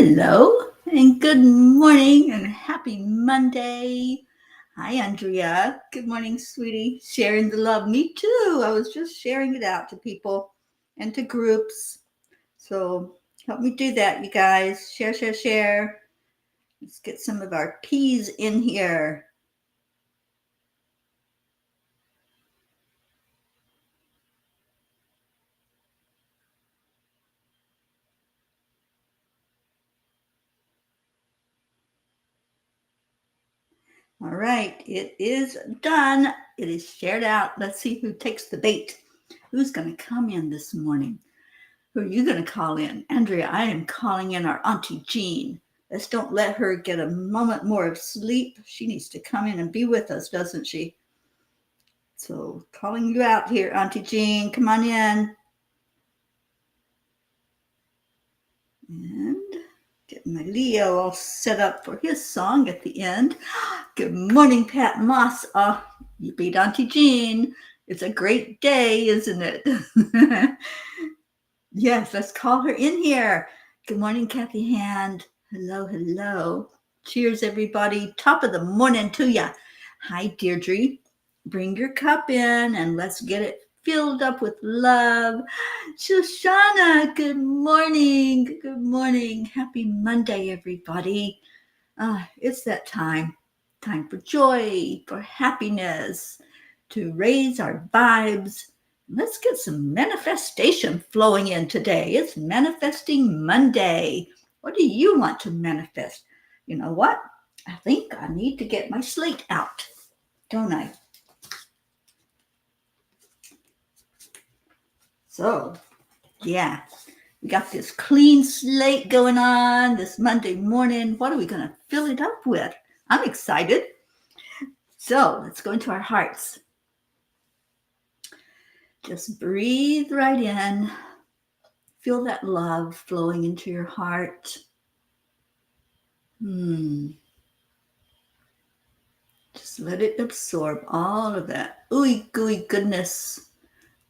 Hello and good morning and happy Monday. Hi, Andrea. Good morning, sweetie. Sharing the love. Me too. I was just sharing it out to people and to groups. So help me do that, you guys. Share, share, share. Let's get some of our P's in here. All right, it is done. It is shared out. Let's see who takes the bait. Who's going to come in this morning? Who are you going to call in? Andrea, I am calling in our Auntie Jean. Let's don't let her get a moment more of sleep. She needs to come in and be with us, doesn't she? So calling you out here, Auntie Jean. Come on in. And get my Leo all set up for his song at the end. Good morning, Pat Moss. Oh, you beat Auntie Jean. It's a great day, isn't it? Yes, let's call her in here. Good morning, Kathy Hand. Hello, hello. Cheers, everybody. Top of the morning to ya. Hi, Deirdre. Bring your cup in and let's get it filled up with love. Shoshana, good morning. Good morning. Happy Monday, everybody. It's that time. Time for joy, for happiness, to raise our vibes. Let's get some manifestation flowing in today. It's Manifesting Monday. What do you want to manifest? You know what? I think I need to get my slate out, don't I? So, yeah, we got this clean slate going on this Monday morning. What are we going to fill it up with? I'm excited. So, let's go into our hearts. Just breathe right in. Feel that love flowing into your heart. Just let it absorb all of that ooey gooey goodness,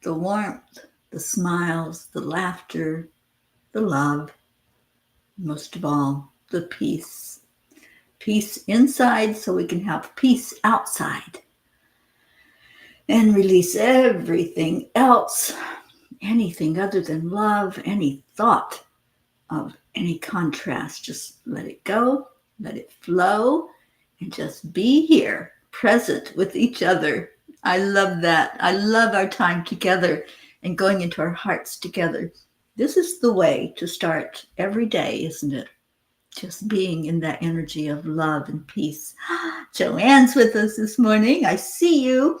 the warmth, the smiles, the laughter, the love, most of all, the peace. Peace inside so we can have peace outside. And release everything else, anything other than love, any thought of any contrast. Just let it go, let it flow, and just be here, present with each other. I love that. I love our time together and going into our hearts together. This is the way to start every day, isn't it? Just being in that energy of love and peace. Joanne's with us this morning. I see you.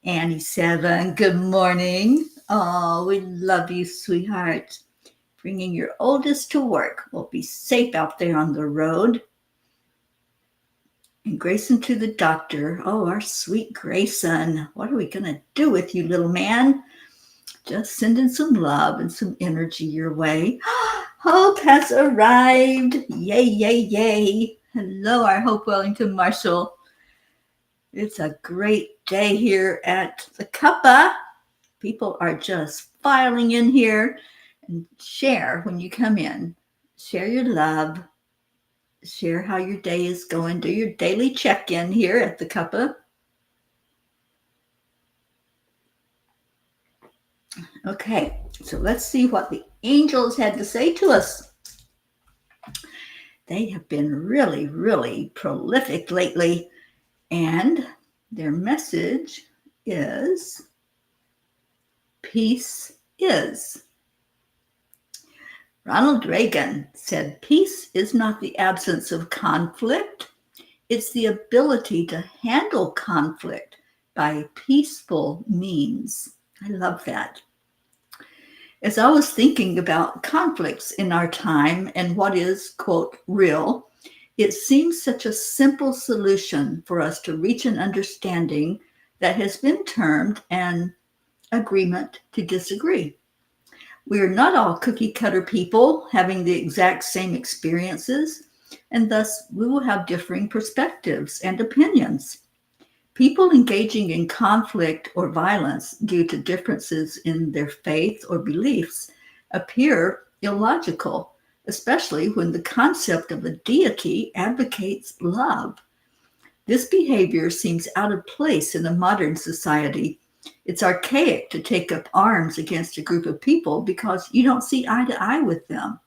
Annie Seven, good morning. Oh, we love you, sweetheart. Bringing your oldest to work. We'll be safe out there on the road. And Grayson to the doctor. Oh, our sweet Grayson. What are we going to do with you, little man? Just sending some love and some energy your way. Hope has arrived. Yay, yay, yay. Hello, our Hope Wellington Marshall. It's a great day here at the Cuppa. People are just filing in here. And share when you come in. Share your love. Share how your day is going. Do your daily check-in here at the Cuppa. Okay, so let's see what the angels had to say to us. They have been really, really prolific lately, and their message is peace is. Ronald Reagan said, peace is not the absence of conflict. It's the ability to handle conflict by peaceful means. I love that. As I was thinking about conflicts in our time and what is, quote, real, it seems such a simple solution for us to reach an understanding that has been termed an agreement to disagree. We are not all cookie cutter people having the exact same experiences, and thus we will have differing perspectives and opinions. People engaging in conflict or violence due to differences in their faith or beliefs appear illogical, especially when the concept of a deity advocates love. This behavior seems out of place in a modern society. It's archaic to take up arms against a group of people because you don't see eye to eye with them.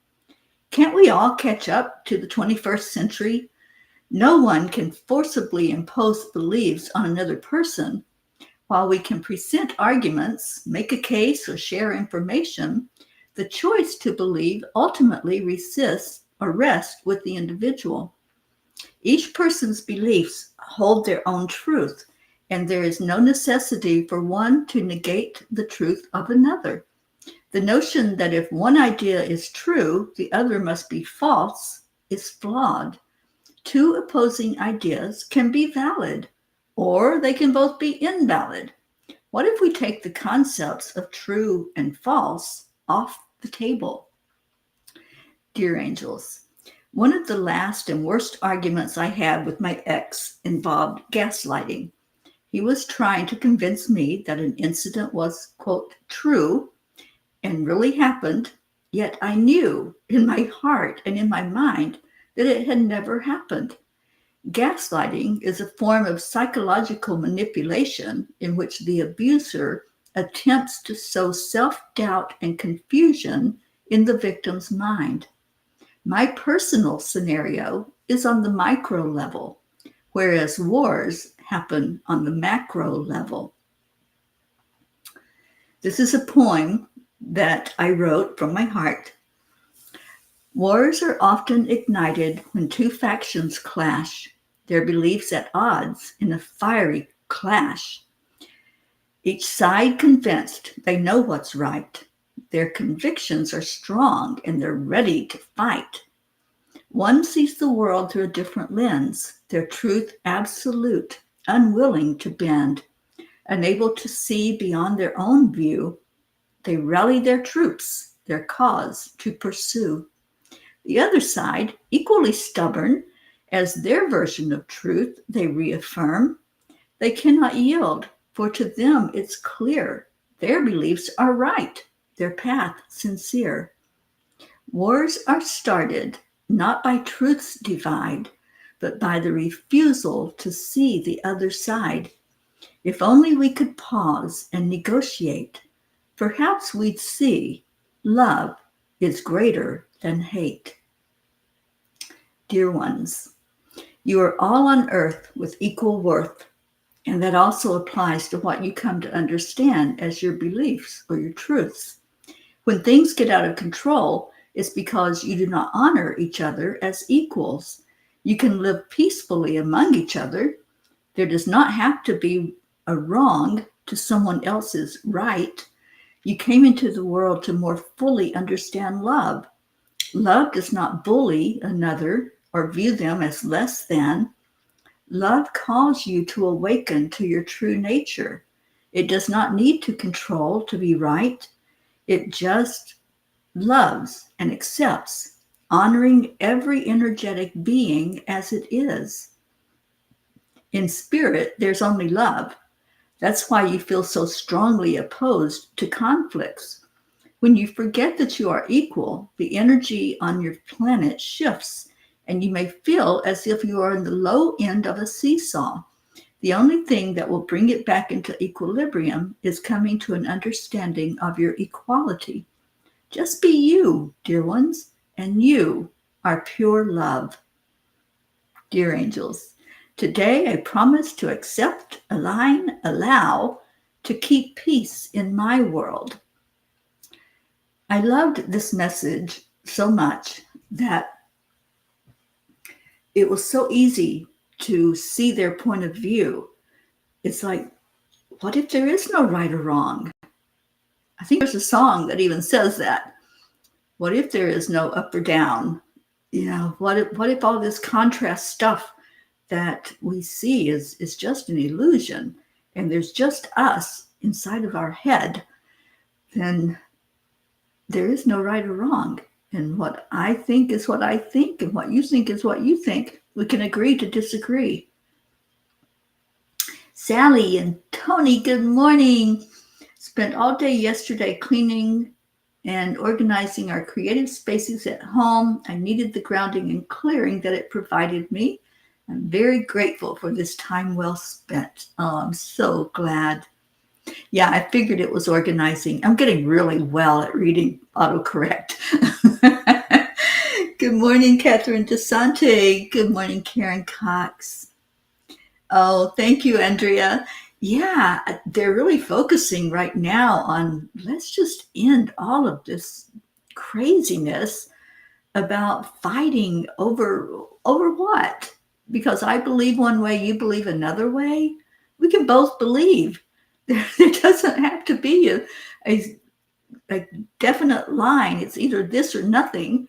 Can't we all catch up to the 21st century? No one can forcibly impose beliefs on another person. While we can present arguments, make a case, or share information, the choice to believe ultimately rests with the individual. Each person's beliefs hold their own truth, and there is no necessity for one to negate the truth of another. The notion that if one idea is true, the other must be false is flawed. Two opposing ideas can be valid, or they can both be invalid. What if we take the concepts of true and false off the table? Dear angels, one of the last and worst arguments I had with my ex involved gaslighting. He was trying to convince me that an incident was, quote, true and really happened, yet I knew in my heart and in my mind that it had never happened. Gaslighting is a form of psychological manipulation in which the abuser attempts to sow self-doubt and confusion in the victim's mind. My personal scenario is on the micro level, whereas wars happen on the macro level. This is a poem that I wrote from my heart. Wars are often ignited when two factions clash, their beliefs at odds in a fiery clash. Each side convinced they know what's right. Their convictions are strong and they're ready to fight. One sees the world through a different lens, their truth absolute, unwilling to bend, unable to see beyond their own view. They rally their troops, their cause to pursue. The other side, equally stubborn, as their version of truth they reaffirm. They cannot yield, for to them it's clear their beliefs are right, their path sincere. Wars are started not by truth's divide, but by the refusal to see the other side. If only we could pause and negotiate, perhaps we'd see love is greater than hate. Dear ones, you are all on earth with equal worth, and that also applies to what you come to understand as your beliefs or your truths. When things get out of control, it's because you do not honor each other as equals. You can live peacefully among each other. There does not have to be a wrong to someone else's right. You came into the world to more fully understand love. Love does not bully another or view them as less than. Love calls you to awaken to your true nature. It does not need to control to be right. It just loves and accepts, honoring every energetic being as it is. In spirit, there's only love. That's why you feel so strongly opposed to conflicts. When you forget that you are equal, the energy on your planet shifts, and you may feel as if you are in the low end of a seesaw. The only thing that will bring it back into equilibrium is coming to an understanding of your equality. Just be you, dear ones, and you are pure love. Dear angels, today I promise to accept, align, allow, to keep peace in my world. I loved this message so much that it was so easy to see their point of view. It's like, what if there is no right or wrong? I think there's a song that even says that. What if there is no up or down? You know, what if all this contrast stuff that we see is just an illusion and there's just us inside of our head? Then there is no right or wrong. And what I think is what I think, and what you think is what you think. We can agree to disagree. Sally and Tony, good morning. Spent all day yesterday cleaning and organizing our creative spaces at home. I needed the grounding and clearing that it provided me. I'm very grateful for this time well spent. Oh, I'm so glad. Yeah, I figured it was organizing. I'm getting really well at reading autocorrect. Good morning, Catherine DeSante. Good morning, Karen Cox. Oh, thank you, Andrea. Yeah, they're really focusing right now on let's just end all of this craziness about fighting over what? Because I believe one way, you believe another way. We can both believe. There doesn't have to be a definite line. It's either this or nothing.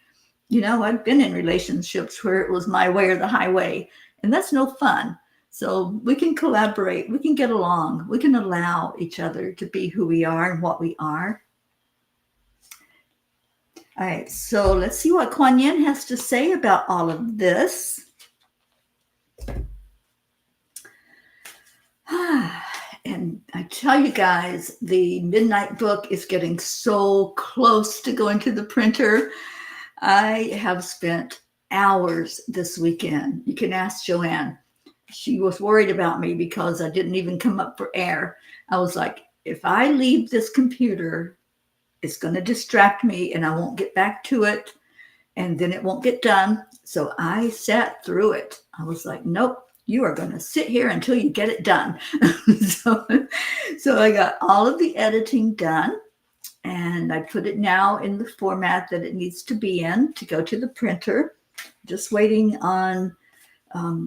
You know, I've been in relationships where it was my way or the highway, and that's no fun. So we can collaborate, we can get along, we can allow each other to be who we are and what we are. All right, so let's see what Kuan Yin has to say about all of this. And I tell you guys, the Midnight book is getting so close to going to the printer. I have spent hours this weekend. You can ask Joanne. She was worried about me because I didn't even come up for air. I was like, if I leave this computer, it's going to distract me and I won't get back to it. And then it won't get done. So I sat through it. I was like, nope, you are going to sit here until you get it done. so I got all of the editing done. And I put it now in the format that it needs to be in to go to the printer. Just waiting on,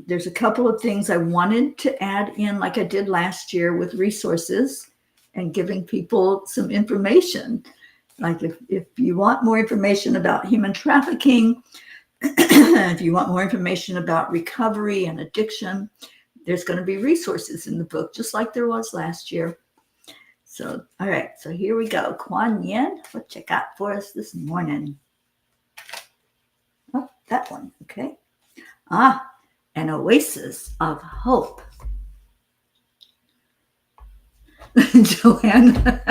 there's a couple of things I wanted to add in like I did last year with resources and giving people some information. Like if you want more information about human trafficking, if you want more information about recovery and addiction, there's going to be resources in the book, just like there was last year. So, all right, so here we go. Kuan Yin, what you got for us this morning? Oh, that one, okay. An oasis of hope. Joanne.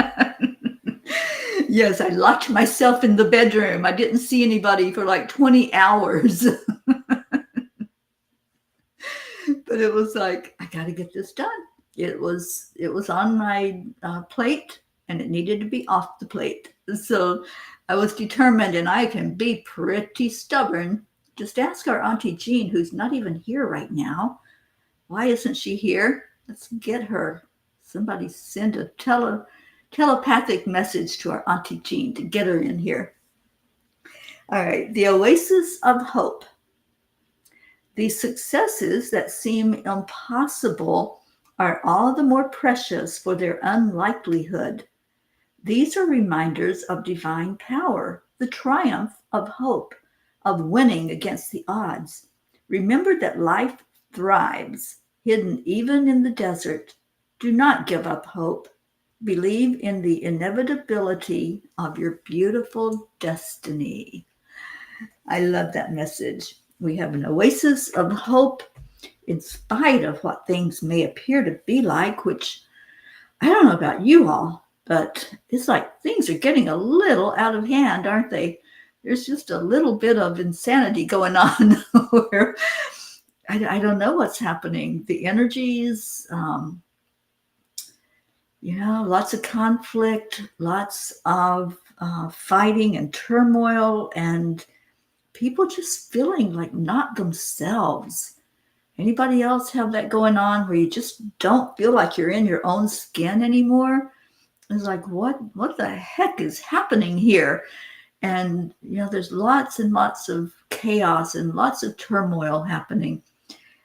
Yes, I locked myself in the bedroom. I didn't see anybody for like 20 hours. But it was like, I got to get this done. It was on my plate and it needed to be off the plate. So I was determined, and I can be pretty stubborn. Just ask our Auntie Jean, who's not even here right now. Why isn't she here? Let's get her. Somebody send a telepathic message to our Auntie Jean to get her in here. All right, the oasis of hope. The successes that seem impossible are all the more precious for their unlikelihood. These are reminders of divine power, the triumph of hope, of winning against the odds. Remember that life thrives, hidden even in the desert. Do not give up hope. Believe in the inevitability of your beautiful destiny. I love that message. We have an oasis of hope in spite of what things may appear to be like, which I don't know about you all, but it's like things are getting a little out of hand, aren't they? There's just a little bit of insanity going on where I don't know what's happening. The energies, lots of conflict, lots of fighting and turmoil, and people just feeling like not themselves. Anybody else have that going on where you just don't feel like you're in your own skin anymore? It's like, what the heck is happening here? And, there's lots and lots of chaos and lots of turmoil happening.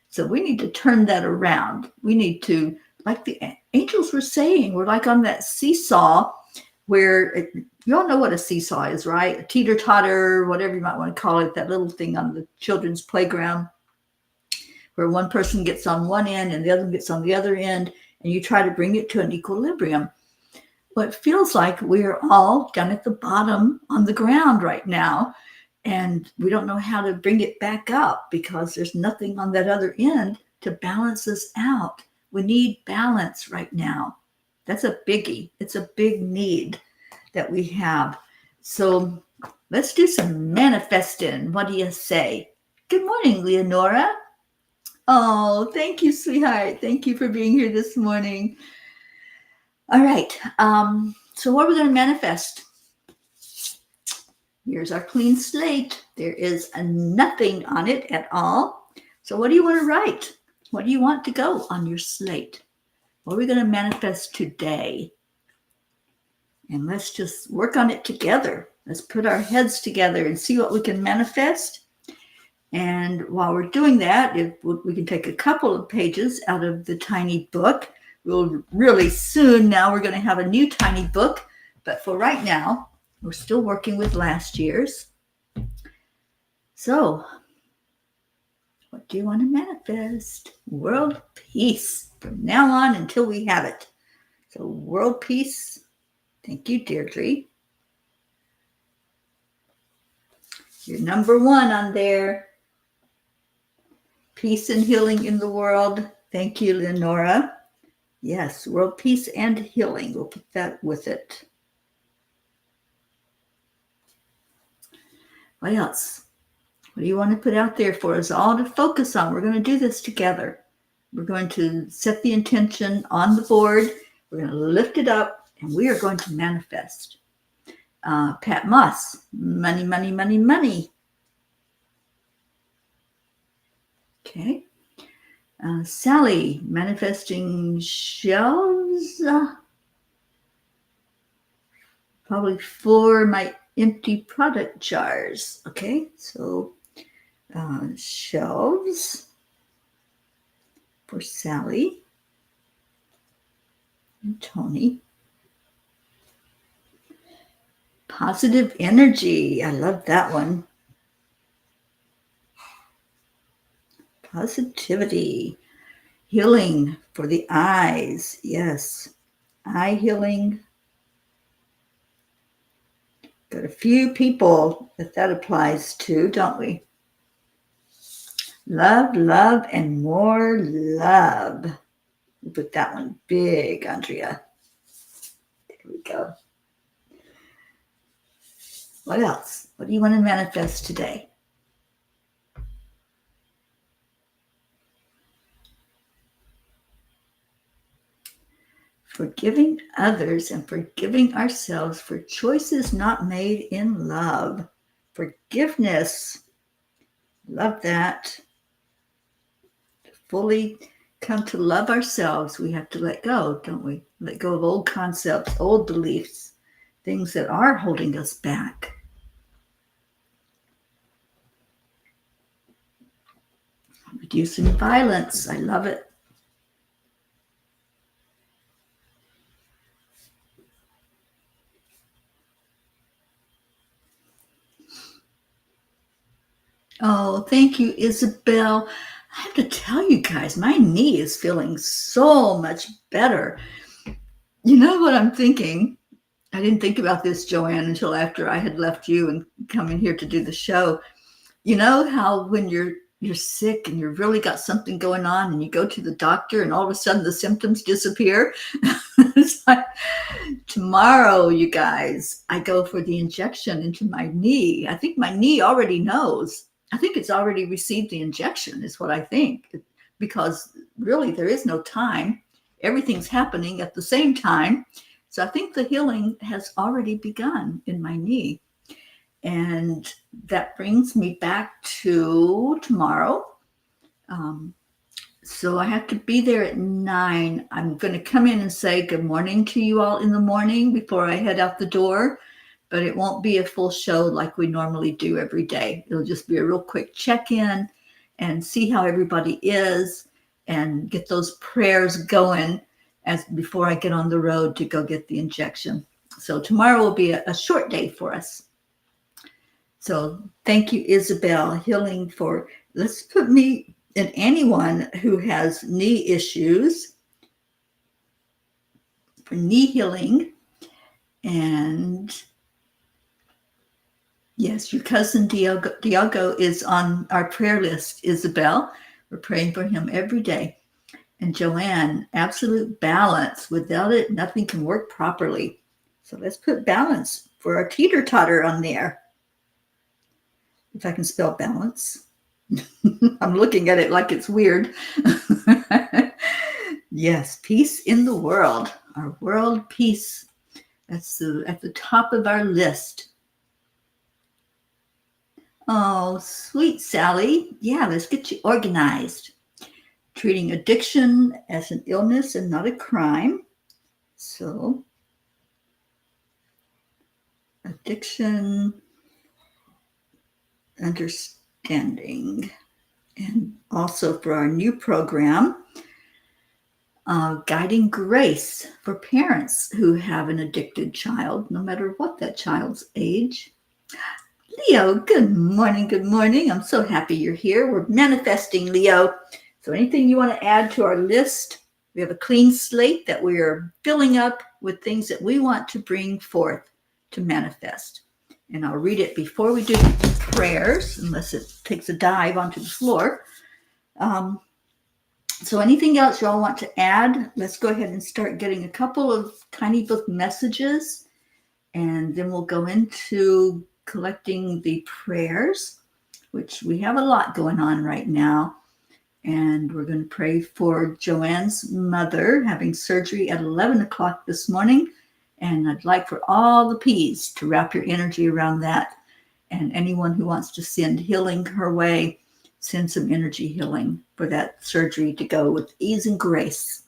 So we need to turn that around. We need to, like the angels were saying, we're like on that seesaw where you all know what a seesaw is, right? A teeter-totter, whatever you might want to call it, that little thing on the children's playground where one person gets on one end and the other gets on the other end, and you try to bring it to an equilibrium. Well, it feels like we're all down at the bottom on the ground right now, and we don't know how to bring it back up because there's nothing on that other end to balance us out. We need balance right now. That's a biggie. It's a big need that we have. So let's do some manifesting. What do you say? Good morning, Leonora. Oh, thank you, sweetheart. Thank you for being here this morning. All right. So what are we going to manifest? Here's our clean slate. There is nothing on it at all. So what do you want to write? What do you want to go on your slate? What are we going to manifest today? And let's just work on it together. Let's put our heads together and see what we can manifest. And while we're doing that, if we can take a couple of pages out of the tiny book. We'll really soon now, we're going to have a new tiny book. But for right now, we're still working with last year's. So, what do you want to manifest? World peace from now on until we have it. So, world peace. Thank you, Deirdre. You're number one on there. Peace and healing in the world. Thank you, Leonora. Yes, world peace and healing. We'll put that with it. What else? What do you want to put out there for us all to focus on? We're going to do this together. We're going to set the intention on the board. We're going to lift it up, and we are going to manifest. Pat Moss, money, money, money, money. Okay. Sally, manifesting shelves. Probably for my empty product jars. Okay, so shelves for Sally and Tony. Positive energy. I love that one. Positivity. Healing for the eyes. Yes. Eye healing. Got a few people that applies to, don't we? Love, love, and more love. We'll put that one big, Andrea. There we go. What else? What do you want to manifest today? Forgiving others and forgiving ourselves for choices not made in love. Forgiveness. Love that. To fully come to love ourselves, we have to let go, don't we? Let go of old concepts, old beliefs, things that are holding us back. Reducing violence. I love it. Oh, thank you, Isabel. I have to tell you guys, my knee is feeling so much better. You know what I'm thinking? I didn't think about this, Joanne, until after I had left you and come in here to do the show. You know how when you're sick and you've really got something going on and you go to the doctor and all of a sudden the symptoms disappear? It's like tomorrow, you guys, I go for the injection into my knee. I think my knee already knows. I think it's already received the injection is what I think, because really there is no time. Everything's happening at the same time. So I think the healing has already begun in my knee. And that brings me back to tomorrow. So I have to be there at 9. I'm going to come in and say good morning to you all in the morning before I head out the door. But it won't be a full show like we normally do every day. It'll just be a real quick check-in and see how everybody is and get those prayers going as before I get on the road to go get the injection. So tomorrow will be a short day for us. So thank you, Isabel. Healing for, let's put me and anyone who has knee issues for knee healing. And yes, your cousin Diogo is on our prayer list, Isabel. We're praying for him every day. And Joanne, absolute balance. Without it, nothing can work properly. So let's put balance for our teeter-totter on there. If I can spell balance. I'm looking at it like it's weird. Yes, peace in the world. Our world peace. That's at the top of our list. Oh, sweet Sally. Yeah, let's get you organized. Treating addiction as an illness and not a crime. So, addiction, understanding. And also for our new program, guiding grace for parents who have an addicted child, no matter what that child's age. Leo, good morning, good morning. I'm so happy you're here. We're manifesting, Leo. So anything you want to add to our list? We have a clean slate that we are filling up with things that we want to bring forth to manifest. And I'll read it before we do prayers, unless it takes a dive onto the floor. So anything else y'all want to add? Let's go ahead and start getting a couple of tiny book messages, and then we'll go into collecting the prayers, which we have a lot going on right now. And we're going to pray for Joanne's mother having surgery at 11 o'clock this morning. And I'd like for all the P's to wrap your energy around that. And anyone who wants to send healing her way, send some energy healing for that surgery to go with ease and grace.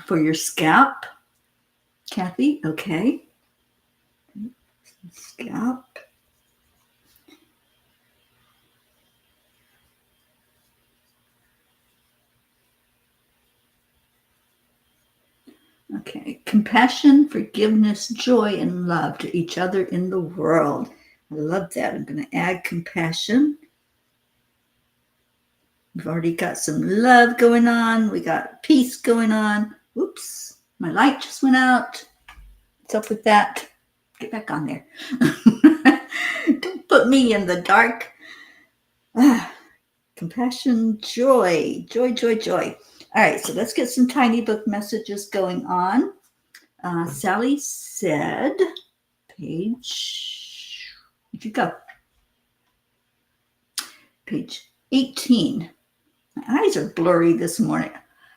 For your scalp, Kathy, okay. Scalp. Okay, compassion, forgiveness, joy, and love to each other in the world. I love that. I'm going to add compassion. We've already got some love going on. We got peace going on. Oops, my light just went out. What's up with that? Get back on there. Don't put me in the dark. Compassion, joy, joy, joy, joy. All right, so let's get some tiny book messages going on. Sally said, where'd you go? Page 18. My eyes are blurry this morning.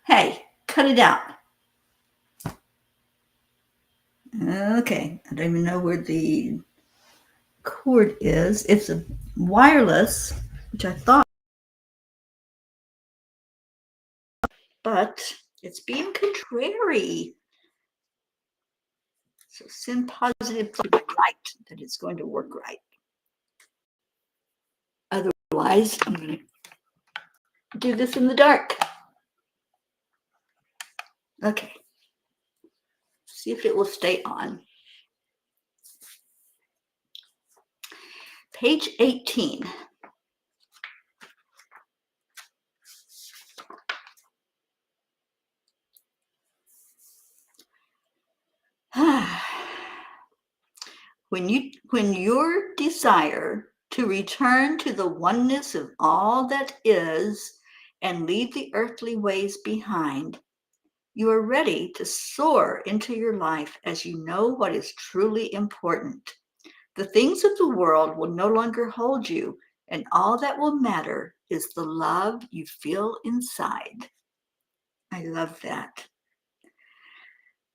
Hey, cut it out. Okay, I don't even know where the cord is. It's a wireless, which I thought, but it's being contrary. So send positive light that it's going to work right. Otherwise, I'm going to do this in the dark. Okay. See if it will stay on. Page 18. When your desire to return to the oneness of all that is and leave the earthly ways behind, you are ready to soar into your life as you know what is truly important. The things of the world will no longer hold you, and all that will matter is the love you feel inside. I love that.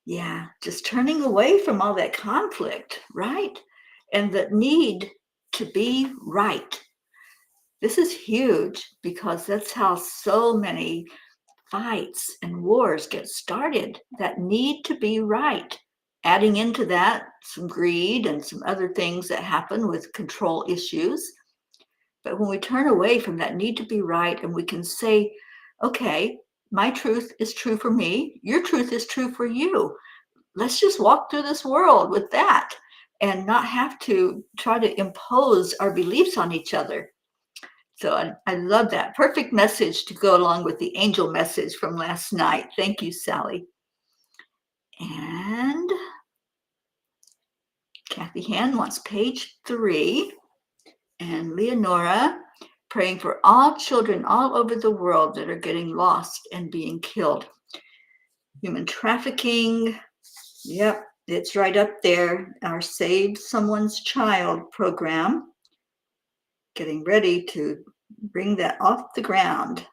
Yeah, just turning away from all that conflict, right? And the need to be right. This is huge because that's how so many fights and wars get started, that need to be right. Adding into that some greed and some other things that happen with control issues. But when we turn away from that need to be right and we can say, okay, my truth is true for me, your truth is true for you. Let's just walk through this world with that and not have to try to impose our beliefs on each other. So I love that. Perfect message to go along with the angel message from last night. Thank you, Sally. And Kathy Han wants page 3. And Leonora, praying for all children all over the world that are getting lost and being killed. Human trafficking. Yep. It's right up there, our Save Someone's Child program, getting ready to bring that off the ground.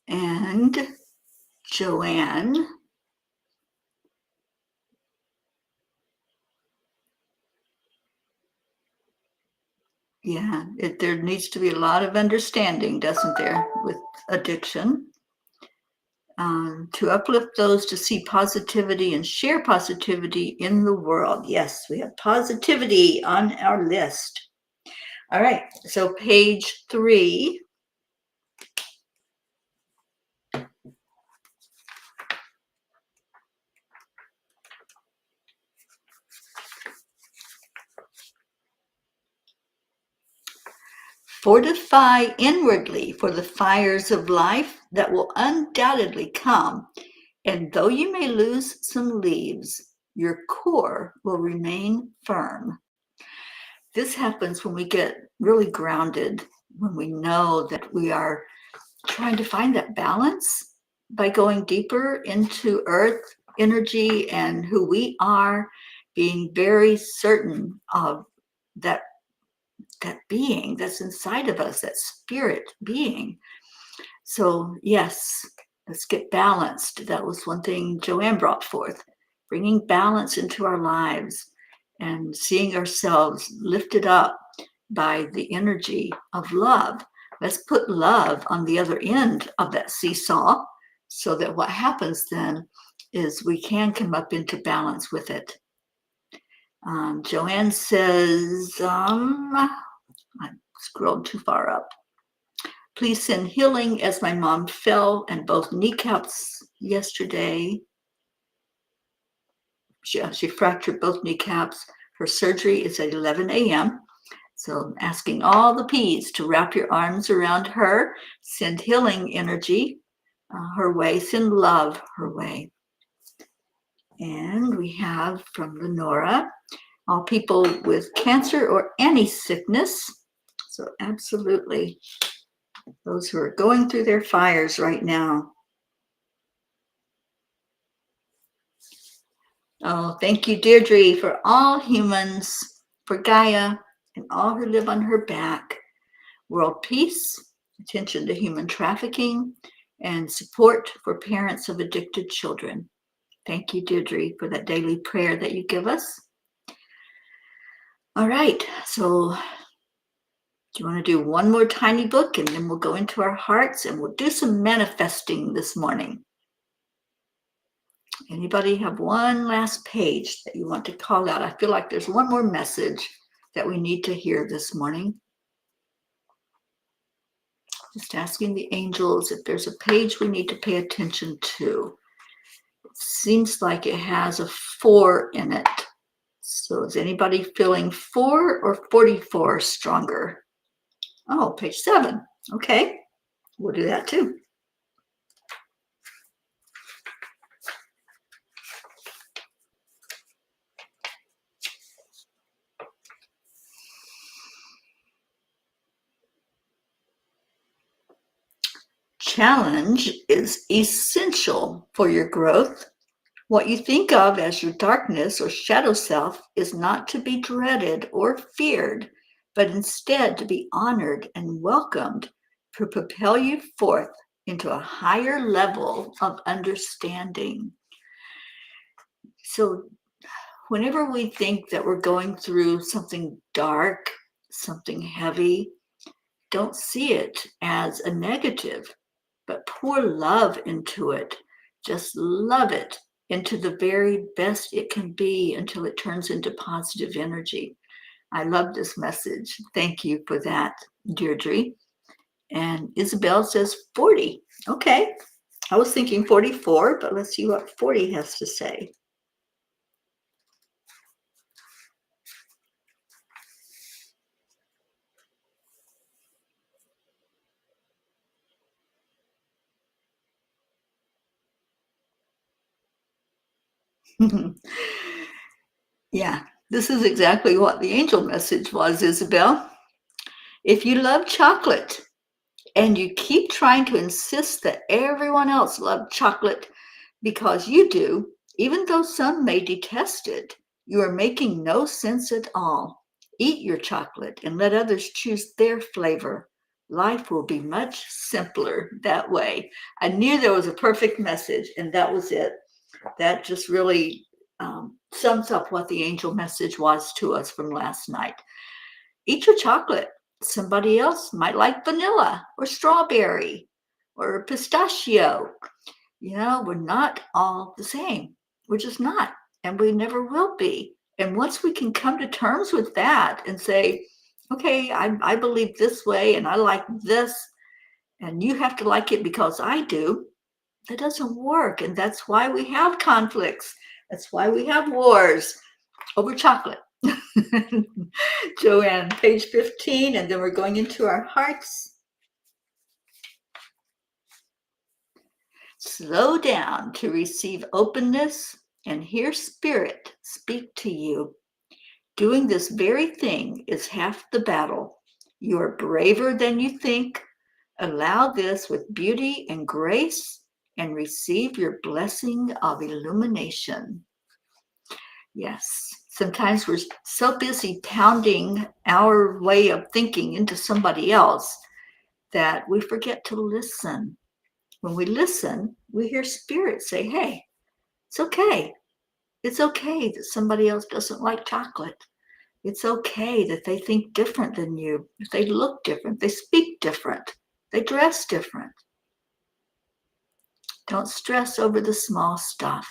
And Joanne, there needs to be a lot of understanding, doesn't there, with addiction? To uplift those to see positivity and share positivity in the world. Yes, we have positivity on our list. All right, so page 3. Fortify inwardly for the fires of life that will undoubtedly come, and though you may lose some leaves, your core will remain firm. This happens when we get really grounded, when we know that we are trying to find that balance by going deeper into earth energy and who we are, being very certain of that being that's inside of us, that spirit being. So yes, let's get balanced. That was one thing Joanne brought forth, bringing balance into our lives and seeing ourselves lifted up by the energy of love. Let's put love on the other end of that seesaw so that what happens then is we can come up into balance with it. Joanne says, I scrolled too far up. Please send healing as my mom fell and both kneecaps yesterday. She fractured both kneecaps. Her surgery is at 11 a.m. So I'm asking all the P's to wrap your arms around her, send healing energy her way, send love her way. And we have from Lenora, all people with cancer or any sickness. So absolutely, those who are going through their fires right now. Oh, thank you, Deirdre, for all humans, for Gaia, and all who live on her back. World peace, attention to human trafficking, and support for parents of addicted children. Thank you, Deirdre, for that daily prayer that you give us. All right, so do you want to do one more tiny book and then we'll go into our hearts and we'll do some manifesting this morning? Anybody have one last page that you want to call out? I feel like there's one more message that we need to hear this morning. Just asking the angels if there's a page we need to pay attention to. It seems like it has a 4 in it. So is anybody feeling 4 or 44 stronger? Oh, page 7. Okay, we'll do that too. Challenge is essential for your growth. What you think of as your darkness or shadow self is not to be dreaded or feared, but instead to be honored and welcomed to propel you forth into a higher level of understanding. So whenever we think that we're going through something dark, something heavy, don't see it as a negative, but pour love into it. Just love it into the very best it can be until it turns into positive energy. I love this message. Thank you for that, Deirdre. And Isabel says 40. Okay. I was thinking 44, but let's see what 40 has to say. Yeah, this is exactly what the angel message was, Isabel. If you love chocolate and you keep trying to insist that everyone else love chocolate because you do, even though some may detest it, you are making no sense at all. Eat your chocolate and let others choose their flavor. Life will be much simpler that way. I knew there was a perfect message, and that was it. That just really sums up what the angel message was to us from last night. Eat your chocolate. Somebody else might like vanilla or strawberry or pistachio. We're not all the same. We're just not, and we never will be. And once we can come to terms with that and say, okay, I believe this way and I like this, and you have to like it because I do, that doesn't work. And that's why we have conflicts. That's why we have wars over chocolate. Joanne, page 15, and then we're going into our hearts. Slow down to receive openness and hear spirit speak to you. Doing this very thing is half the battle. You are braver than you think. Allow this with beauty and grace and receive your blessing of illumination. Yes, sometimes we're so busy pounding our way of thinking into somebody else that we forget to listen. When we listen, we hear spirit say, hey, it's okay. It's okay that somebody else doesn't like chocolate. It's okay that they think different than you. If they look different, they speak different, they dress different. Don't stress over the small stuff.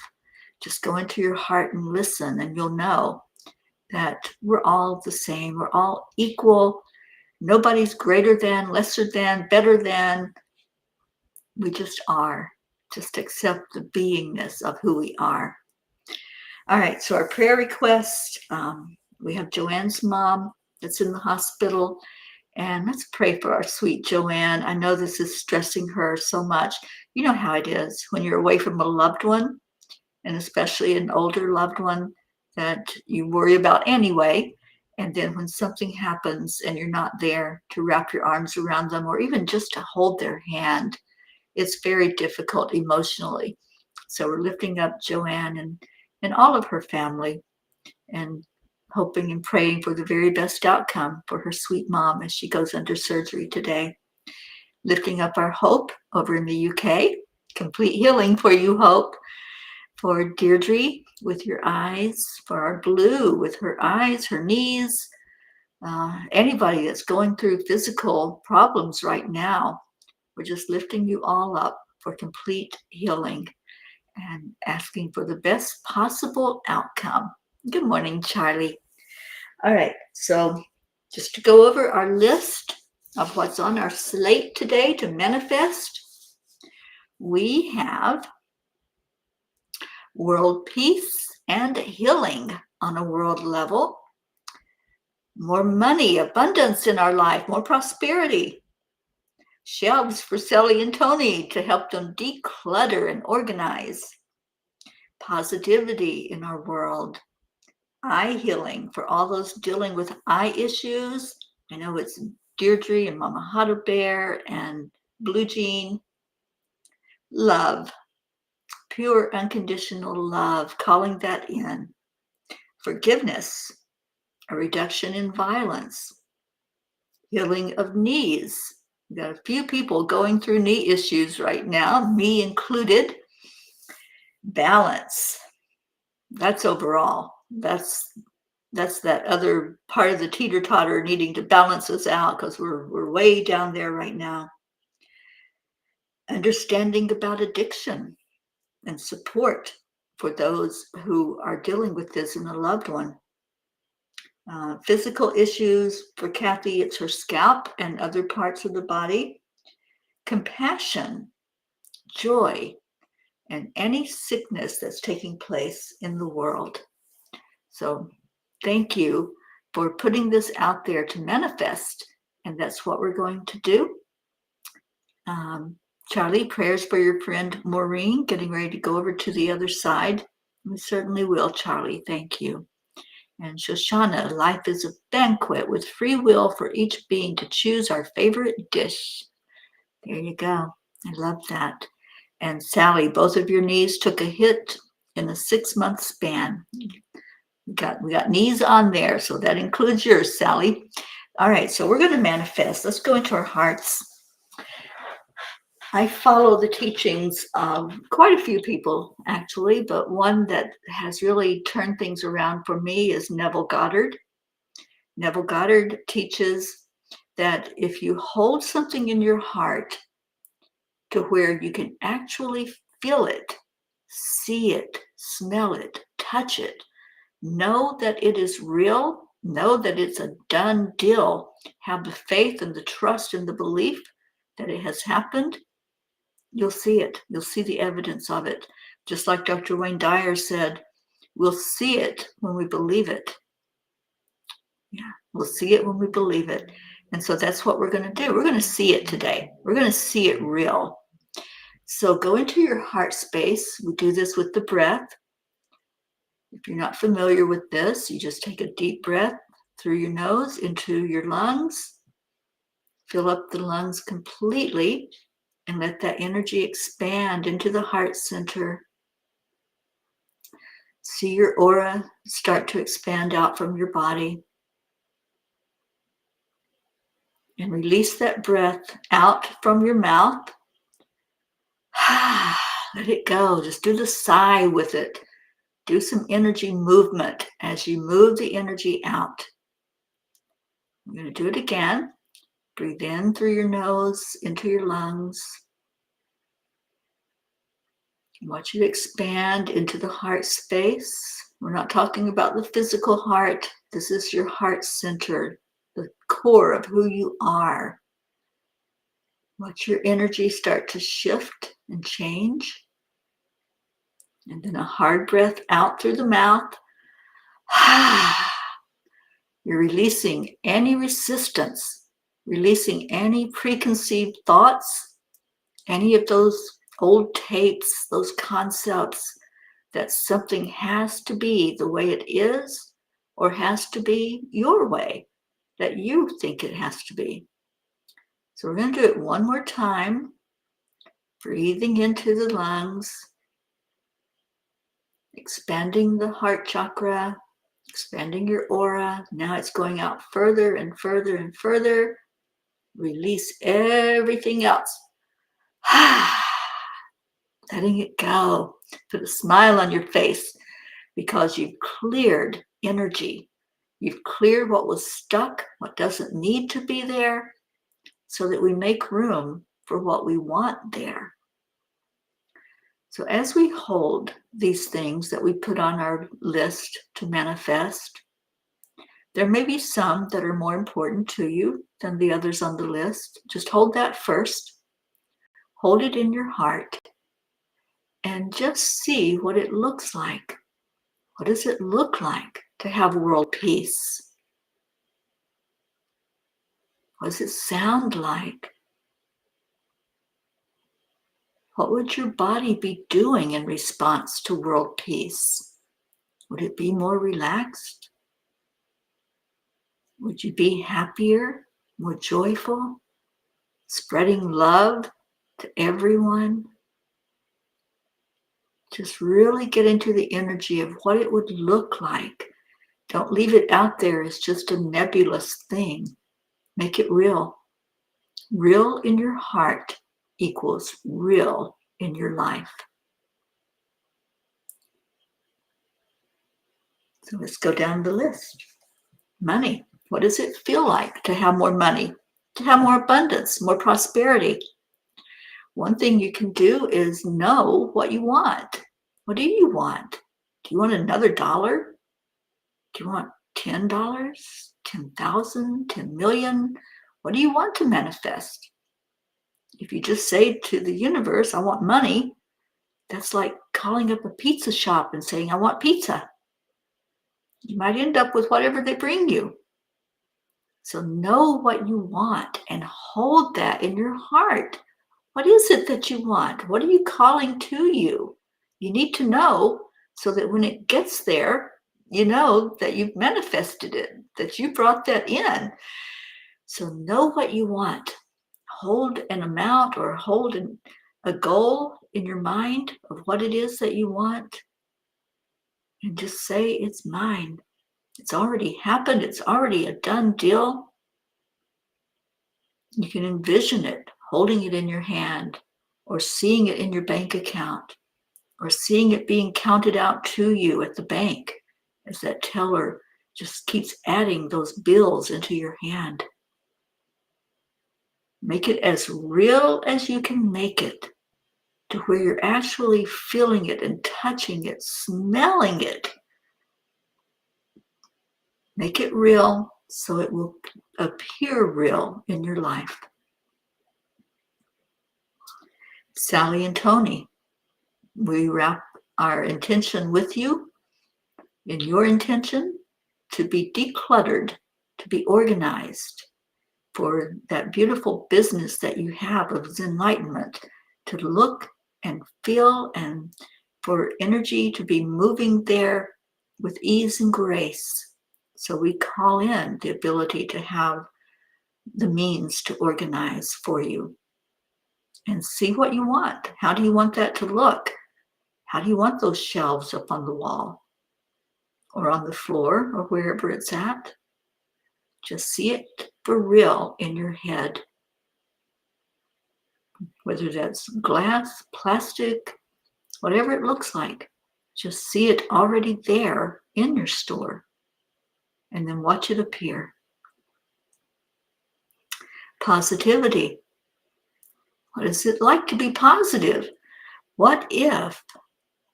Just go into your heart and listen, and you'll know that we're all the same. We're all equal. Nobody's greater than, lesser than, better than. We just are. Just accept the beingness of who we are. All right, so our prayer request, we have Joanne's mom that's in the hospital, and let's pray for our sweet Joanne. I know this is stressing her so much. You know how it is when you're away from a loved one, and especially an older loved one that you worry about anyway. And then when something happens and you're not there to wrap your arms around them or even just to hold their hand, it's very difficult emotionally. So we're lifting up Joanne and all of her family and hoping and praying for the very best outcome for her sweet mom as she goes under surgery today. Lifting up our Hope over in the UK. Complete healing for you, Hope. For Deirdre with your eyes. For our Blue with her eyes, her knees. Anybody that's going through physical problems right now, we're just lifting you all up for complete healing and asking for the best possible outcome. Good morning, Charlie. All right, so just to go over our list of what's on our slate today to manifest, we have world peace and healing on a world level, more money, abundance in our life, more prosperity, shelves for Sally and Tony to help them declutter and organize, positivity in our world, eye healing for all those dealing with eye issues. I know it's Deirdre and Mama Huddle Bear and Blue Jean. Love, pure unconditional love, calling that in. Forgiveness, a reduction in violence. Healing of knees. We've got a few people going through knee issues right now, me included. Balance. That's overall. That's that other part of the teeter-totter needing to balance us out because we're way down there right now. Understanding about addiction and support for those who are dealing with this in a loved one. Physical issues for Kathy, it's her scalp and other parts of the body. Compassion, joy, and any sickness that's taking place in the world. So thank you for putting this out there to manifest, and that's what we're going to do. Charlie, prayers for your friend Maureen, getting ready to go over to the other side. We certainly will, Charlie. Thank you. And Shoshana, life is a banquet with free will for each being to choose our favorite dish. There you go. I love that. And Sally, both of your knees took a hit in a 6-month span. We got knees on there, so that includes yours, Sally. All right, so we're going to manifest. Let's go into our hearts. I follow the teachings of quite a few people, actually, but one that has really turned things around for me is Neville Goddard. Neville Goddard teaches that if you hold something in your heart to where you can actually feel it, see it, smell it, touch it, know that it is real, know that it's a done deal, have the faith and the trust and the belief that it has happened, you'll see it. You'll see the evidence of it. Just like Dr. Wayne Dyer said, we'll see it when we believe it. Yeah, we'll see it when we believe it. And so that's what we're going to do. We're going to see it today. We're going to see it real. So go into your heart space. We do this with the breath. If you're not familiar with this, you just take a deep breath through your nose into your lungs. Fill up the lungs completely and let that energy expand into the heart center. See your aura start to expand out from your body. And release that breath out from your mouth. Let it go. Just do the sigh with it. Do some energy movement as you move the energy out. I'm going to do it again. Breathe in through your nose, into your lungs. I want you to expand into the heart space. We're not talking about the physical heart. This is your heart center, the core of who you are. Watch your energy start to shift and change. And then a hard breath out through the mouth. You're releasing any resistance, releasing any preconceived thoughts, any of those old tapes, those concepts that something has to be the way it is or has to be your way, that you think it has to be. So we're going to do it one more time, breathing into the lungs, expanding the heart chakra, expanding your aura. Now it's going out further and further and further. Release everything else. Letting it go. Put a smile on your face because you've cleared energy. You've cleared what was stuck, what doesn't need to be there, so that we make room for what we want there. So as we hold these things that we put on our list to manifest, there may be some that are more important to you than the others on the list. Just hold that first. Hold it in your heart and just see what it looks like. What does it look like to have world peace? What does it sound like? What would your body be doing in response to world peace? Would it be more relaxed? Would you be happier, more joyful, spreading love to everyone? Just really get into the energy of what it would look like. Don't leave it out there as just a nebulous thing. Make it real. Real in your heart equals real in your life. So let's go down the list. Money. What does it feel like to have more money, to have more abundance, more prosperity? One thing you can do is know what you want. What do you want? Do you want another dollar? Do you want $10, 10,000, 10 million? What do you want to manifest? If you just say to the universe, I want money, that's like calling up a pizza shop and saying, I want pizza. You might end up with whatever they bring you. So know what you want and hold that in your heart. What is it that you want? What are you calling to you? You need to know so that when it gets there, you know that you've manifested it, that you brought that in. So know what you want. Hold an amount or hold a goal in your mind of what it is that you want, and just say, it's mine. It's already happened. It's already a done deal. You can envision it, holding it in your hand, or seeing it in your bank account, or seeing it being counted out to you at the bank as that teller just keeps adding those bills into your hand. Make it as real as you can make it, to where you're actually feeling it and touching it, smelling it. Make it real so it will appear real in your life. Sally and Tony, we wrap our intention with you in your intention to be decluttered, to be organized for that beautiful business that you have of enlightenment, to look and feel, and for energy to be moving there with ease and grace. So we call in the ability to have the means to organize for you and see what you want. How do you want that to look? How do you want those shelves up on the wall or on the floor or wherever it's at? Just see it for real in your head. Whether that's glass, plastic, whatever it looks like, just see it already there in your store and then watch it appear. Positivity. What is it like to be positive? What if?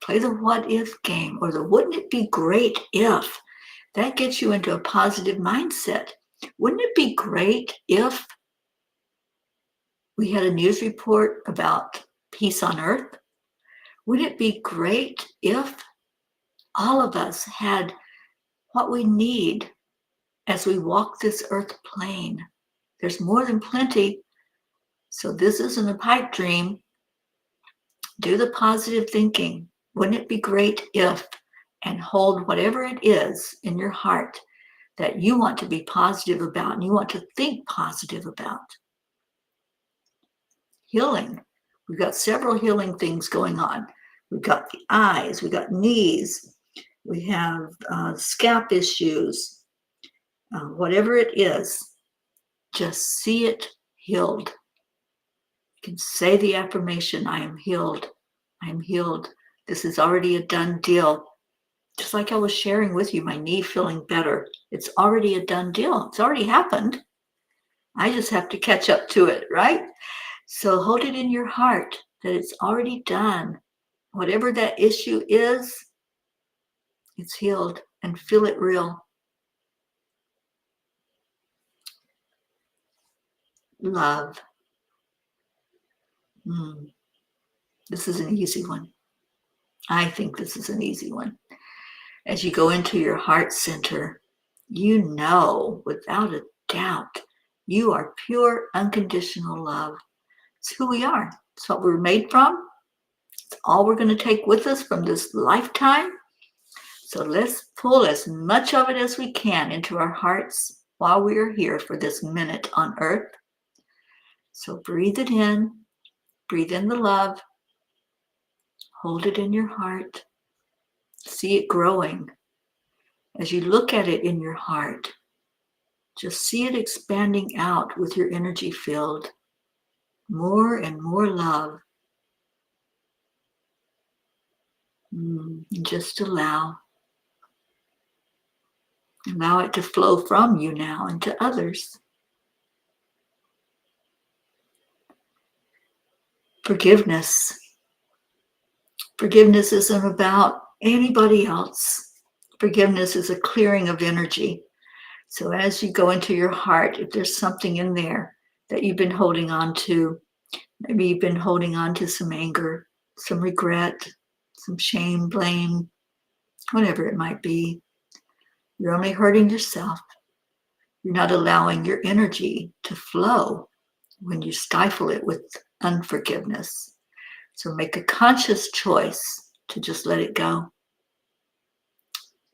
Play the what if game, or the wouldn't it be great if? That gets you into a positive mindset. Wouldn't it be great if we had a news report about peace on earth? Wouldn't it be great if all of us had what we need as we walk this earth plane? There's more than plenty. So this isn't a pipe dream. Do the positive thinking. Wouldn't it be great if, and hold whatever it is in your heart that you want to be positive about and you want to think positive about. Healing. We've got several healing things going on. We've got the eyes, we've got knees, we have scalp issues, whatever it is, just see it healed. You can say the affirmation, I am healed, I am healed. This is already a done deal. Just like I was sharing with you, my knee feeling better. It's already a done deal. It's already happened. I just have to catch up to it, right? So hold it in your heart that it's already done. Whatever that issue is, it's healed, and feel it real. Love. This is an easy one. I think this is an easy one. As you go into your heart center, you know without a doubt you are pure unconditional love. It's who we are. It's what we're made from. It's all we're going to take with us from this lifetime. So let's pull as much of it as we can into our hearts while we are here for this minute on earth. So breathe it in. Breathe in the love. Hold it in your heart. See it growing. As you look at it in your heart, just see it expanding out with your energy field. More and more love. Just allow. Allow it to flow from you now into others. Forgiveness. Forgiveness isn't about anybody else. Forgiveness is a clearing of energy. So as you go into your heart, if there's something in there that you've been holding on to, maybe you've been holding on to some anger, some regret, some shame, blame, whatever it might be, you're only hurting yourself. You're not allowing your energy to flow when you stifle it with unforgiveness. So make a conscious choice to just let it go.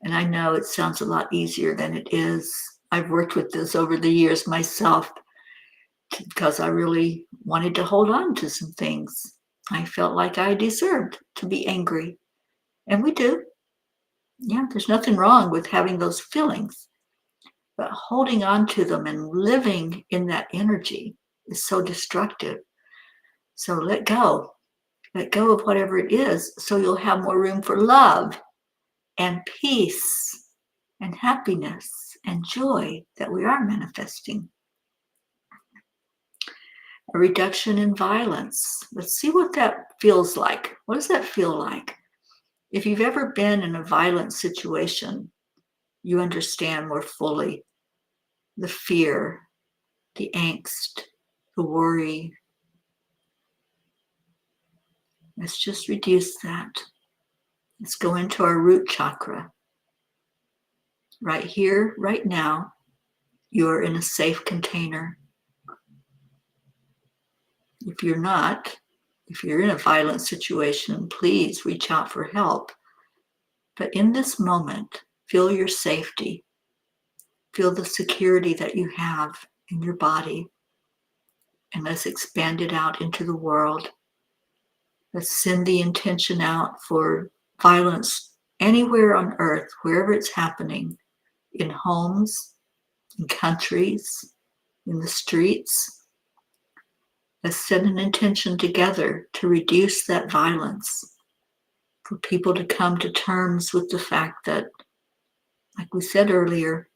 And I know it sounds a lot easier than it is. I've worked with this over the years myself because I really wanted to hold on to some things. I felt like I deserved to be angry. And we do. Yeah, there's nothing wrong with having those feelings. But holding on to them and living in that energy is so destructive. So let go. Let go of whatever it is so you'll have more room for love and peace and happiness and joy that we are manifesting. A reduction in violence. Let's see what that feels like. What does that feel like? If you've ever been in a violent situation, you understand more fully the fear, the angst, the worry. Let's just reduce that. Let's go into our root chakra. Right here, right now, you're in a safe container. If you're not, if you're in a violent situation, please reach out for help. But in this moment, feel your safety. Feel the security that you have in your body. And let's expand it out into the world. Let's send the intention out for violence anywhere on earth, wherever it's happening, in homes, in countries, in the streets. Let's set an intention together to reduce that violence, for people to come to terms with the fact that, like we said earlier,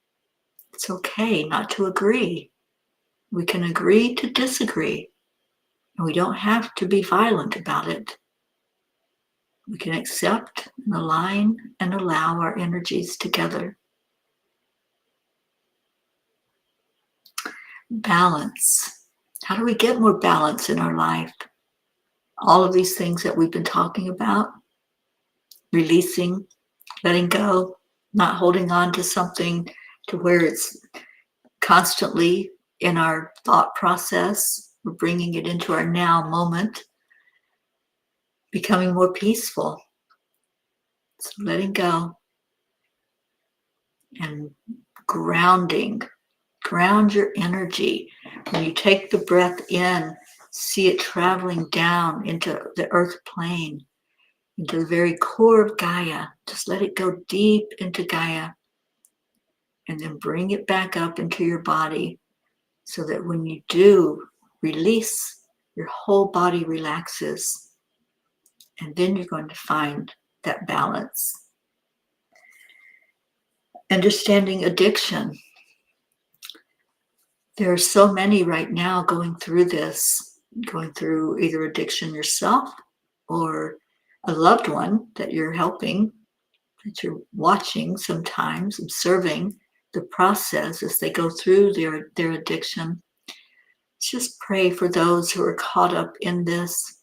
it's okay not to agree. We can agree to disagree, and we don't have to be violent about it. We can accept and align and allow our energies together. Balance. How do we get more balance in our life? All of these things that we've been talking about, releasing, letting go, not holding on to something to where it's constantly in our thought process. We're bringing it into our now moment, becoming more peaceful. So letting go and grounding. Ground your energy. When you take the breath in, see it traveling down into the earth plane, into the very core of Gaia. Just let it go deep into Gaia and then bring it back up into your body so that when you do release, your whole body relaxes. And then you're going to find that balance. Understanding addiction. There are so many right now going through this, going through either addiction yourself or a loved one that you're helping, that you're watching sometimes, observing the process as they go through their addiction. Just pray for those who are caught up in this,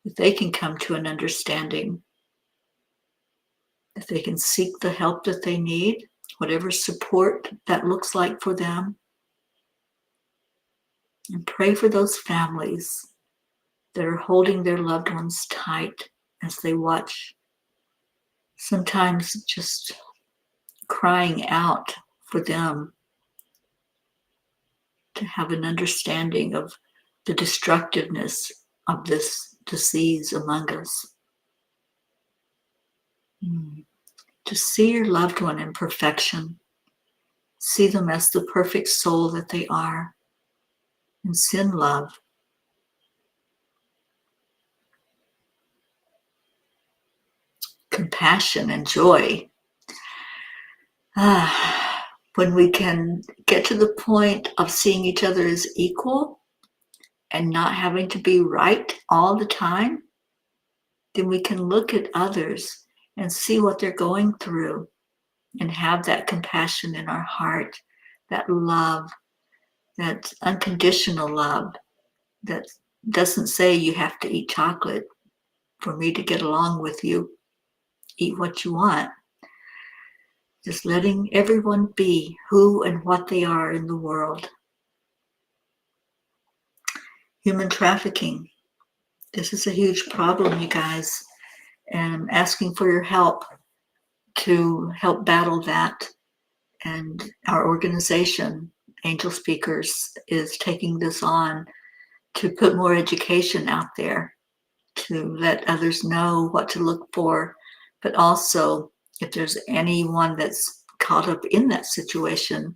that they can come to an understanding, that they can seek the help that they need, whatever support that looks like for them. And pray for those families that are holding their loved ones tight as they watch, sometimes just crying out for them to have an understanding of the destructiveness of this disease among us. To see your loved one in perfection, see them as the perfect soul that they are, and send love. Compassion and joy. When we can get to the point of seeing each other as equal and not having to be right all the time, then we can look at others and see what they're going through and have that compassion in our heart, that love, that unconditional love that doesn't say you have to eat chocolate for me to get along with you. Eat what you want. Just letting everyone be who and what they are in the world. Human trafficking. This is a huge problem, you guys, and I'm asking for your help. to help battle that. And our organization, Angel Speakers, is taking this on to put more education out there, to let others know what to look for, but also if there's anyone that's caught up in that situation,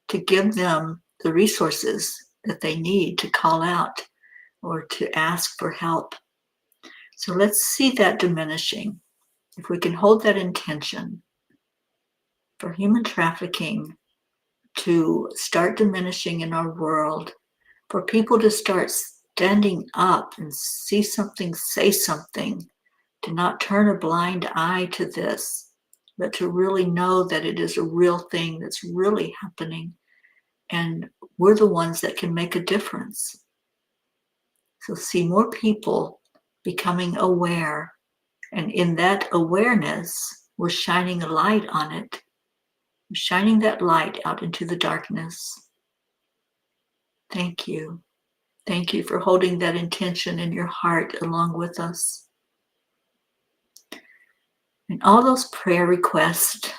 to give them the resources that they need to call out or to ask for help. So let's see that diminishing. If we can hold that intention for human trafficking to start diminishing in our world, for people to start standing up and see something, say something, to not turn a blind eye to this, but to really know that it is a real thing that's really happening. And we're the ones that can make a difference. So see more people becoming aware. And in that awareness, we're shining a light on it. We're shining that light out into the darkness. Thank you. Thank you for holding that intention in your heart along with us. And all those prayer requests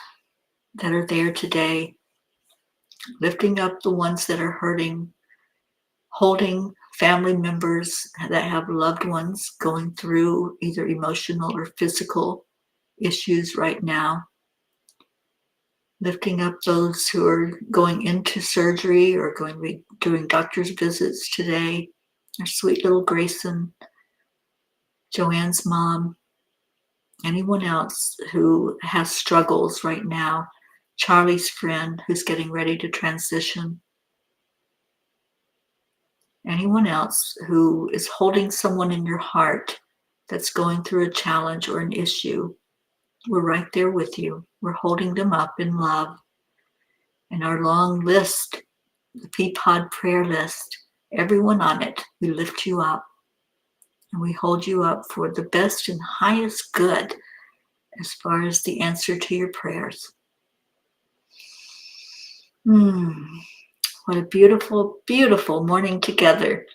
that are there today, lifting up the ones that are hurting, holding family members that have loved ones going through either emotional or physical issues right now, lifting up those who are going into surgery or going to be doing doctor's visits today, our sweet little Grayson, Joanne's mom, anyone else who has struggles right now, Charlie's friend who's getting ready to transition, anyone else who is holding someone in your heart that's going through a challenge or an issue, we're right there with you. We're holding them up in love. And our long list, the Peapod prayer list, everyone on it, we lift you up and we hold you up for the best and highest good as far as the answer to your prayers. What a beautiful, beautiful morning together.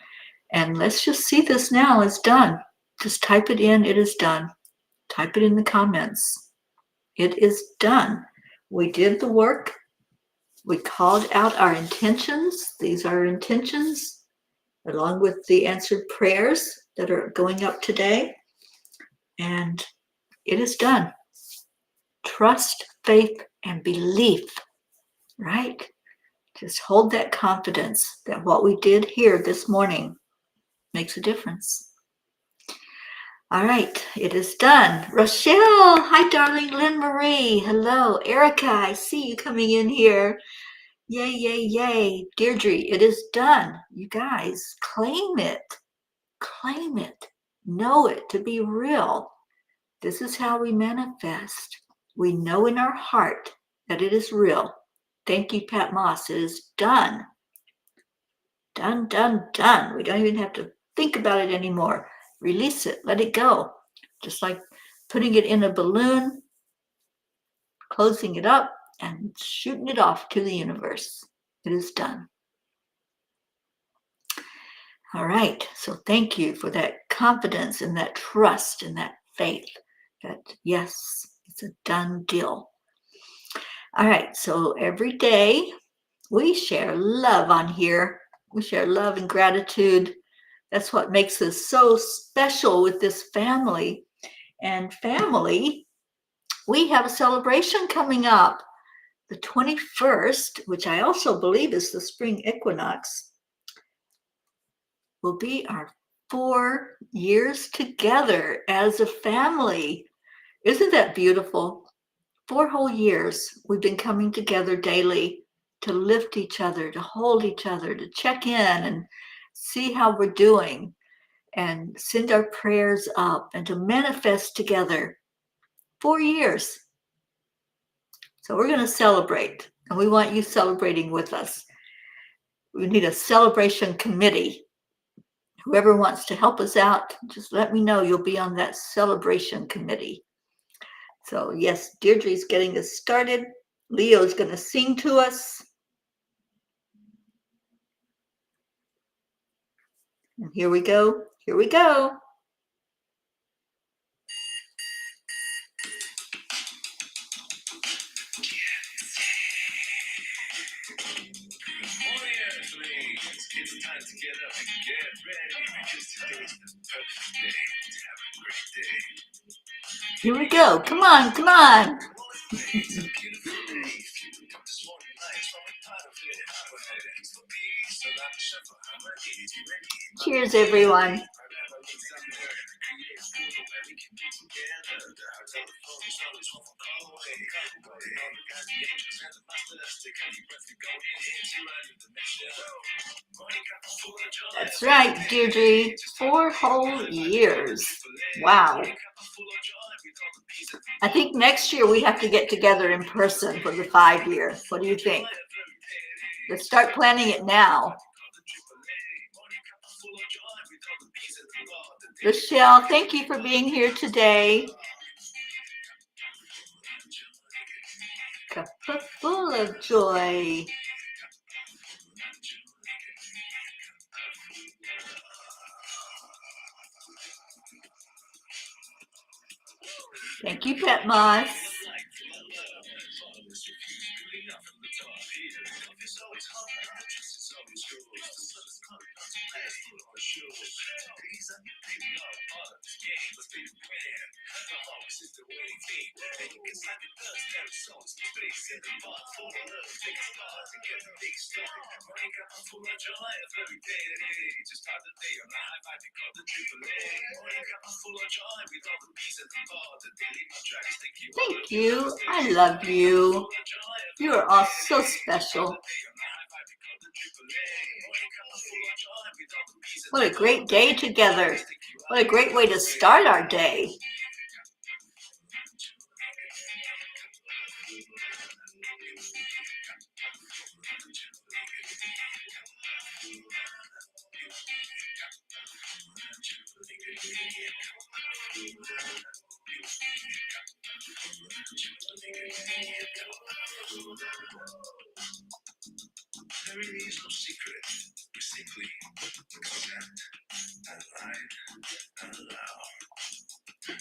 And let's just see this now. It's done. Just type it in. It is done. Type it in the comments. It is done. We did the work. We called out our intentions. These are our intentions, along with the answered prayers that are going up today. And it is done. Trust, faith, and belief, right? Just hold that confidence that what we did here this morning makes a difference. All right, it is done. Rochelle, hi, darling. Lynn Marie, hello. Erica, I see you coming in here. Yay, yay, yay. Deirdre, it is done. You guys, claim it. Claim it. Know it to be real. This is how we manifest. We know in our heart that it is real. Thank you, Pat Moss. It is done. Done, done, done. We don't even have to think about it anymore. Release it. Let it go. Just like putting it in a balloon, closing it up, and shooting it off to the universe. It is done. All right. So thank you for that confidence and that trust and that faith that, yes, it's a done deal. All right. So every day we share love on here. We share love and gratitude. That's what makes us so special with this family. And family, we have a celebration coming up. The 21st, which I also believe is the spring equinox, will be our 4 years together as a family. Isn't that beautiful? 4 whole years we've been coming together daily to lift each other, to hold each other, to check in and see how we're doing and send our prayers up and to manifest together. 4 years. So we're going to celebrate, and we want you celebrating with us. We need a celebration committee. Whoever wants to help us out, just let me know. You'll be on that celebration committee. So yes, Deirdre's getting us started. Leo's going to sing to us. And here we go. Here we go. Here we go. Come on, come on. Cheers, everyone. That's right, Deirdre. 4 whole years. Wow. I think next year we have to get together in person for the 5 year. What do you think? Let's start planning it now. Rochelle, thank you for being here today. Cuppa full of joy. Thank you, Pet Moss. Thank you. I love you. You are all so special. What a great day together. What a great way to start our day. There really is no secret. Simply accept and light and allow.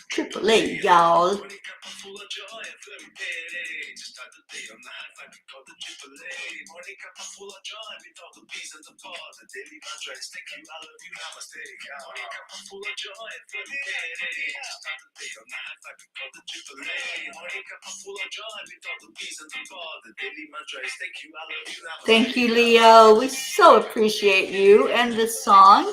Triple A, y'all. Thank you, Leo. We so appreciate you and this song.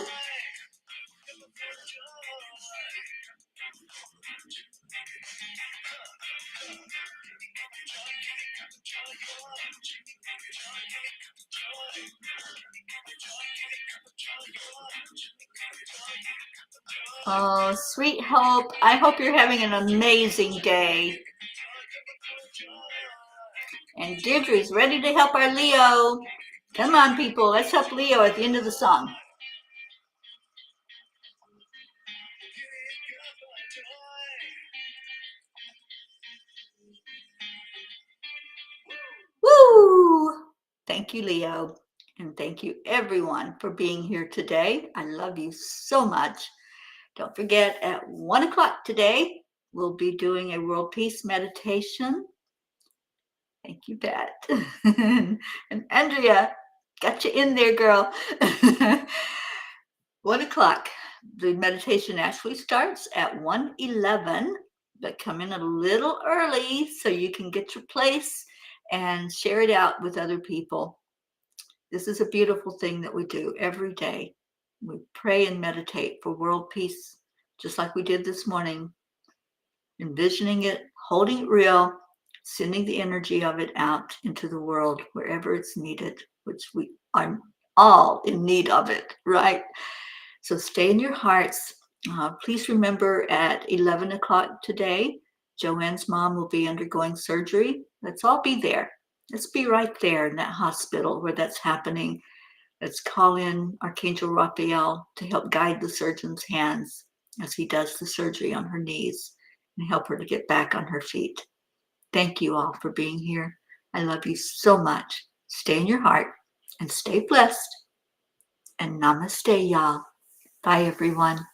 Oh, sweet Hope. I hope you're having an amazing day. And Deirdre's ready to help our Leo. Come on, people. Let's help Leo at the end of the song. Woo! Thank you, Leo. And thank you, everyone, for being here today. I love you so much. Don't forget, at 1 o'clock today, we'll be doing a world peace meditation. Thank you, Pat. And Andrea, got you in there, girl. 1 o'clock. The meditation actually starts at 1:11, but come in a little early so you can get your place and share it out with other people. This is a beautiful thing that we do every day. We pray and meditate for world peace, just like we did this morning, envisioning it, holding it real, sending the energy of it out into the world wherever it's needed, which we are all in need of it, right? So stay in your hearts. Please remember at 11 o'clock today, Joanne's mom will be undergoing surgery. Let's all be there. Let's be right there in that hospital where that's happening. Let's call in Archangel Raphael to help guide the surgeon's hands as he does the surgery on her knees and help her to get back on her feet. Thank you all for being here. I love you so much. Stay in your heart and stay blessed. And namaste, y'all. Bye, everyone.